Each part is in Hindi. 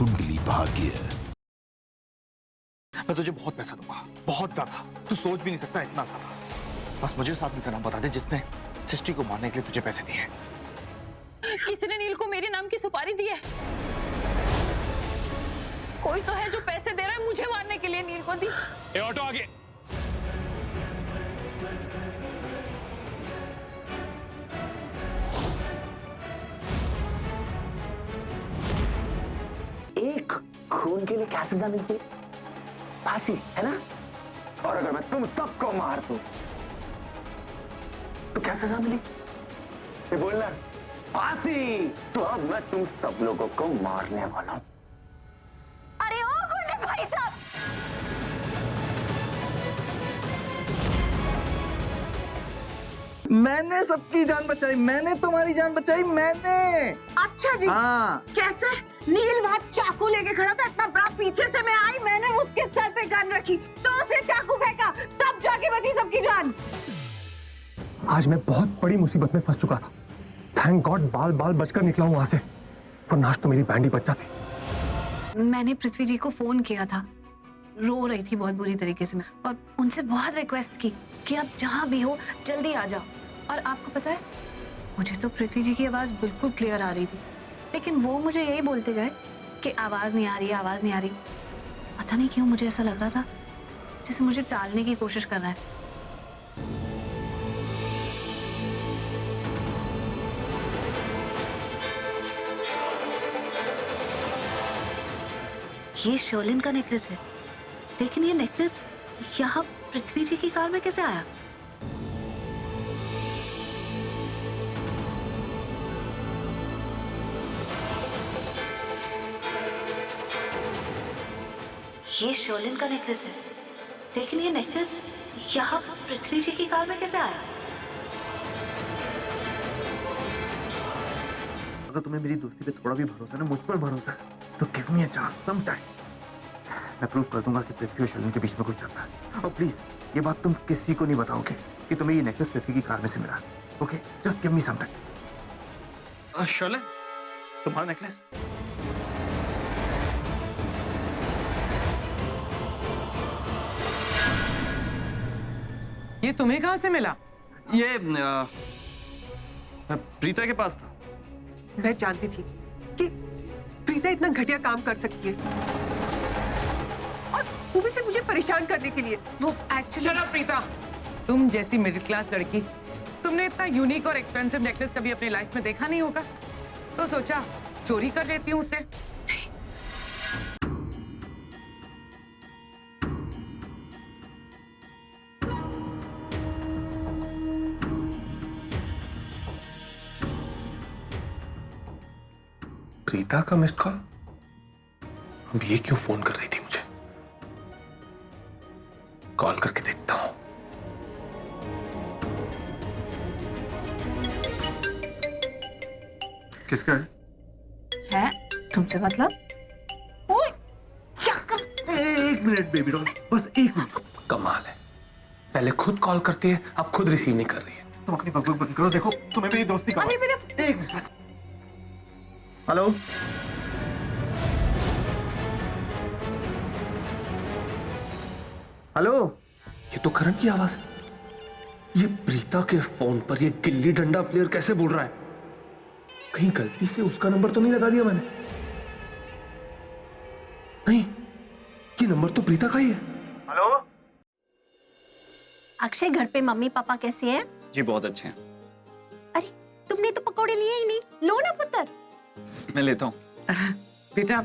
कुंडली भाग्य। मैं तुझे बहुत पैसा दूंगा, बहुत ज्यादा, तू सोच भी नहीं सकता इतना ज्यादा। बस मुझे उस आदमी का नाम बता दे जिसने सृष्टि को मारने के लिए तुझे पैसे दिए। किसी ने नील को मेरे नाम की सुपारी दी है। कोई तो है जो पैसे दे रहा है मुझे मारने के लिए नील को दी। ए ऑटो आगे। एक खून के लिए क्या सजा मिलती है? फांसी, है ना? और अगर मैं तुम सबको मार दूं तो क्या सजा मिली? ये बोलना, फांसी। तो अब मैं तुम सब लोगों को मारने वाला हूं। अरे ओ गुंडे भाई साहब, मैंने सबकी जान बचाई, मैंने तुम्हारी जान बचाई, मैंने। अच्छा जी। हाँ। कैसे? नील वहां चाकू लेके खड़ा था, इतना बड़ा, पीछे से मैं आई, मैंने उसके सर पे गन रखी तो उसे चाकू फेंका, तब जाके बची सबकी जान। आज मैं बहुत बड़ी मुसीबत में फंस चुका था। थैंक गॉड बाल बाल बचकर निकला हूं वहां से, वरना आज तो मेरी बैंड ही बच जाती। मैंने पृथ्वी जी को फोन किया था, रो रही थी बहुत बुरी तरीके से मैं, और उनसे बहुत रिक्वेस्ट की कि आप जहां भी हो जल्दी आ जाओ। और आपको पता है, मुझे तो पृथ्वी जी की आवाज बिल्कुल क्लियर आ रही थी, लेकिन वो मुझे यही बोलते गए कि आवाज नहीं आ रही, आवाज नहीं आ रही। पता नहीं क्यों मुझे ऐसा लग रहा था जैसे मुझे टालने की कोशिश कर रहा है। ये शर्लिन का नेकलेस है, लेकिन ये नेकलेस यहाँ पृथ्वी जी की कार में कैसे आया? ये शर्लिन का नेकलेस है, लेकिन ये नेकलेस यहाँ पृथ्वी जी की कार में कैसे आया? अगर तुम्हें मेरी दोस्ती पे थोड़ा भी भरोसा है ना, मुझ पर भरोसा है, तो give me a chance, some time. मैं प्रूव कर दूंगा कि पृथ्वी और शर्लिन के बीच में कुछ चल रहा है। और प्लीज ये बात तुम किसी को नहीं बताओगे कि तुम्हें ये नेकलेस पृथ्वी की कार में से मिला। Okay, just give me some time. Sherlyn, तुम्हारा नेकलेस। ये तुम्हें कहां से मिला? ये प्रीता के पास था। मैं जानती थी कि प्रीता इतना घटिया काम कर सकती है, और वो भी सिर्फ मुझे परेशान करने के लिए। वो एक्चुअली शट अप प्रीता, तुम जैसी मिडिल क्लास लड़की, तुमने इतना यूनिक और एक्सपेंसिव नेकलेस कभी अपनी लाइफ में देखा नहीं होगा, तो सोचा चोरी कर लेती हूँ उससे। प्रीता का मिस्ड कॉल? अब ये क्यों फोन कर रही थी मुझे? कॉल करके देखता हूं। किसका है? है तुमसे मतलब? ओए, क्या कर? एक मिनट बेबी डॉल, बस एक मिनट। कमाल है, पहले खुद कॉल करती है, अब खुद रिसीव नहीं कर रही है। तुम अपनी बकबक बंद करो, देखो तुम्हें मेरी दोस्ती का। एक मिनट बस। Hello, hello. ये तो करण की आवाज है। ये प्रीता के फोन पर ये गिल्ली डंडा प्लेयर कैसे बोल रहा है? कहीं गलती से उसका नंबर तो नहीं लगा दिया मैंने? नहीं, ये नंबर तो प्रीता का ही है। हेलो। अक्षय, घर पे मम्मी पापा कैसे हैं? जी बहुत अच्छे हैं। अरे तुमने तो पकौड़े लिए ही नहीं, लो ना पुत्र। मैं लेता हूँ। बेटा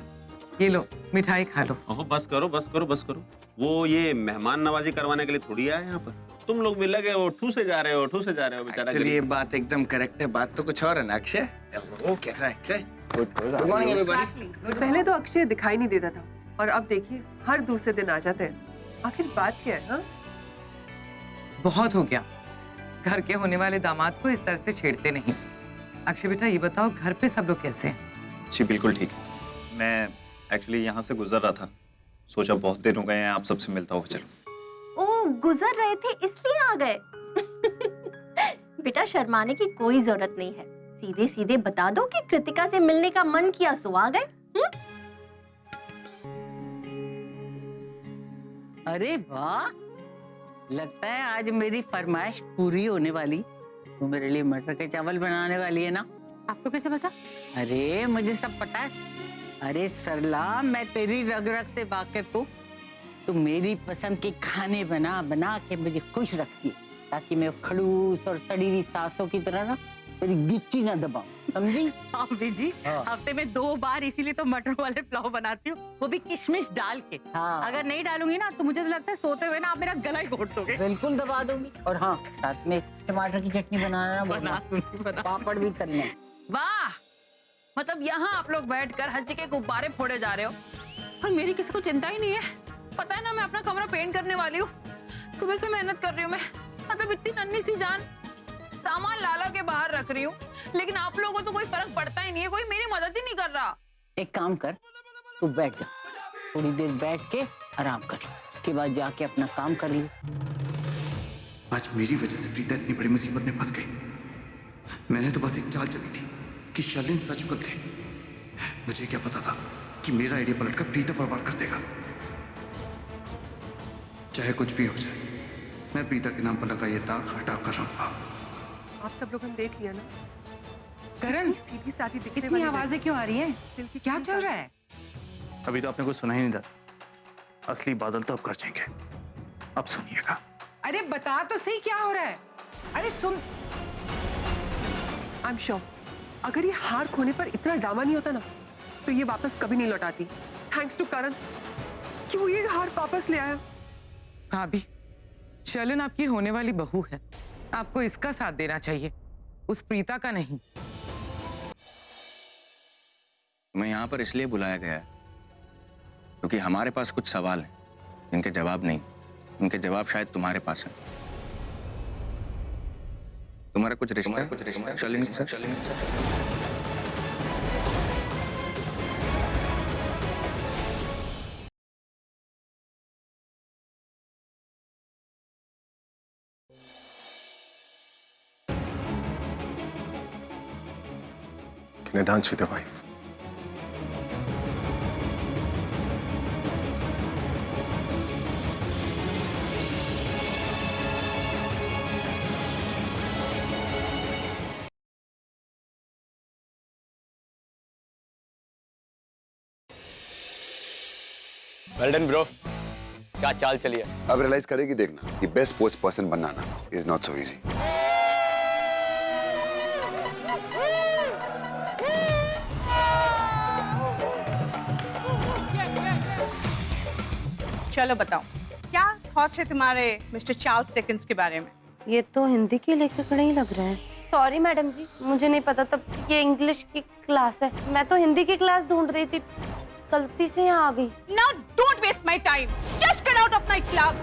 ये लो, मिठाई खा लो। ओहो बस करो बस करो बस करो। वो ये मेहमान नवाजी करवाने के लिए थोड़ी आए यहाँ पर। तुम लोग भी लगे हो ठूसे जा रहे हो, ठूसे जा रहे हो बेचारा। चलिए, ये बात एकदम करेक्ट है, बात तो कुछ और है ना अक्षय। वो कैसा है अक्षय? Good morning everybody. पहले तो अक्षय दिखाई नहीं देता था, और अब देखिए हर दूसरे दिन आ जाते हैं। आखिर बात क्या है? हाँ, बहुत हो गया, घर के होने वाले दामाद को इस तरह से छेड़ते नहीं। अक्षय बेटा ये बताओ, घर पे सब लोग कैसे हैं? जी बिल्कुल ठीक है। मैं एक्चुअली यहाँ से गुजर रहा था, सोचा बहुत दिन हो गए हैं आप सबसे मिलता हो, चलो। ओ, गुजर रहे थे इसलिए आ गए। बेटा शर्माने की कोई जरूरत नहीं है, सीधे सीधे बता दो कि कृतिका से मिलने का मन किया सो आ गए। अरे वाह, लगता है आज मेरी फरमाइश पूरी होने वाली। तू मेरे लिए मटर के चावल बनाने वाली है ना? आपको कैसे पता? अरे मुझे सब पता है। अरे सरला, मैं तेरी रग रग से वाकिफ हूँ। तू मेरी पसंद के खाने बना बना के मुझे खुश रखती है, ताकि मैं खड़ूस और सड़ी हुई सासों की तरह ना तेरी गिच्ची ना दबाऊं, समझी? भाभी जी, हफ्ते में 2 बार इसीलिए तो मटर वाले पुलाव बनाती हूँ, वो भी किशमिश डाल के। हाँ। अगर नहीं डालूंगी ना तो मुझे तो लगता है सोते हुए ना आप मेरा गला ही घोट दोगे। बिल्कुल दबा दूंगी। और हाँ, साथ में टमाटर की चटनी बनाना, बना दूंगी, बना। पापड़ भी करना। वाह, मतलब यहाँ आप लोग बैठकर हंसी के गुब्बारे फोड़े जा रहे हो और मेरी किसी को चिंता ही नहीं है। पता है ना, मैं अपना कमरा पेंट करने वाली हूँ, सुबह से मेहनत कर रही हूँ मैं। मतलब इतनी नन्ही सी जान सामान लाला के बाहर रख रही हूँ, लेकिन आप लोगों को तो कोई फर्क पड़ता ही नहीं है, कोई मेरी मदद ही नहीं कर रहा। एक काम कर, तू बैठ जा, थोड़ी देर बैठ के आराम कर, उसके बाद जाके अपना काम कर लियो। आज मेरी वजह से प्रीता इतनी बड़ी मुसीबत में फंस गई। मैंने तो बस एक चाल चली थी कि शर्लिन सच उगल थे। मुझे क्या पता था कि मेरा आइडिया पलटकर प्रीता पर वार कर देगा। चाहे कुछ भी हो जाए, मैं प्रीता के नाम पर लगा ये दाग हटा कर रहूंगा। आप सब लोग हम देख लिया ना। करण, सीधी सादी दिखने इतनी आवाजें क्यों आ रही हैं? क्या चल रहा है? अभी तो आपने कुछ सुना ही नहीं था। असली बादल तो अब गरजेंगे, अब सुनिएगा। अरे बता तो सही क्या हो रहा है। अरे सुन। आई एम श्योर अगर ये हार खोने पर इतना ड्रामा नहीं होता ना तो ये वापस कभी नहीं लौटाती। थैंक्स टू करण कि वो ये हार वापस ले आया। भाभी, शर्लिन आपकी होने वाली बहू है, आपको इसका साथ देना चाहिए, उस प्रीता का नहीं। मैं यहाँ पर इसलिए बुलाया गया है क्योंकि हमारे पास कुछ सवाल हैं जिनके जवाब नहीं, उनके जवाब शायद तुम्हारे पास हैं। तुम्हारा कुछ रिश्ता शर्लिन के साथ? Can I dance with your wife? Well done bro, क्या चाल चली है? अब रियलाइज करेगी देखना कि बेस्ट स्पोर्ट्स पर्सन बनना इज नॉट सो इजी। चलो बताओ, क्या थॉट है तुम्हारे मिस्टर चार्ल्स डिकेंस के बारे में? ये तो हिंदी के लेखक नहीं लग रहा है। सॉरी मैडम जी, मुझे नहीं पता तब ये इंग्लिश की क्लास है। मैं तो हिंदी की क्लास ढूंढ रही थी, गलती से यहाँ आ गई। Now don't waste my time. Just get out of my class.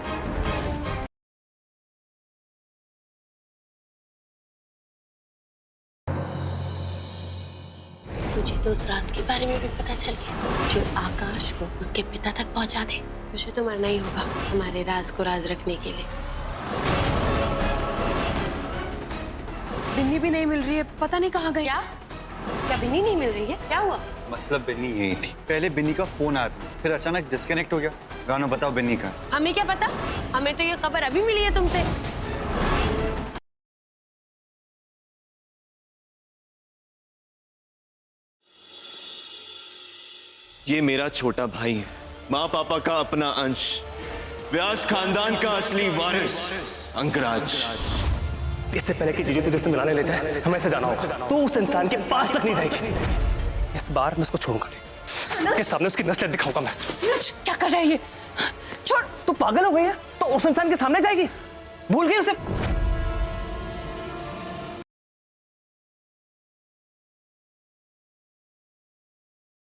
मुझे तो उस राज के बारे में भी पता चल गया जो आकाश को उसके पिता तक पहुंचा दे। मुझे तो मरना ही होगा हमारे राज को राज रखने के लिए। बिन्नी भी नहीं मिल रही है, पता नहीं कहाँ गई। क्या बिन्नी नहीं मिल रही है? क्या हुआ? मतलब बिन्नी यही थी, पहले बिन्नी का फोन आया था, फिर अचानक डिस्कनेक्ट हो गया। गाना बताओ बिन्नी का। हमें क्या पता, हमें तो ये खबर अभी मिली है तुमसे। ये मेरा छोटा भाई है, माँ पापा का अपना अंश, व्यास खानदान का असली वारिस अंगराज। इससे पहले कि जीजू तुझे से मिलाने ले जाए, हमें ऐसे जाना होगा। तो उस इंसान के पास तक नहीं जाएगी। इस बार मैं उसको छोड़ूंगा नहीं, सबके सामने उसकी नस्लें दिखाऊंगा मैं। क्या कर रहा है ये? छोड़। तू पागल हो गई है? तो उस इंसान के सामने जाएगी? भूल गई उसे?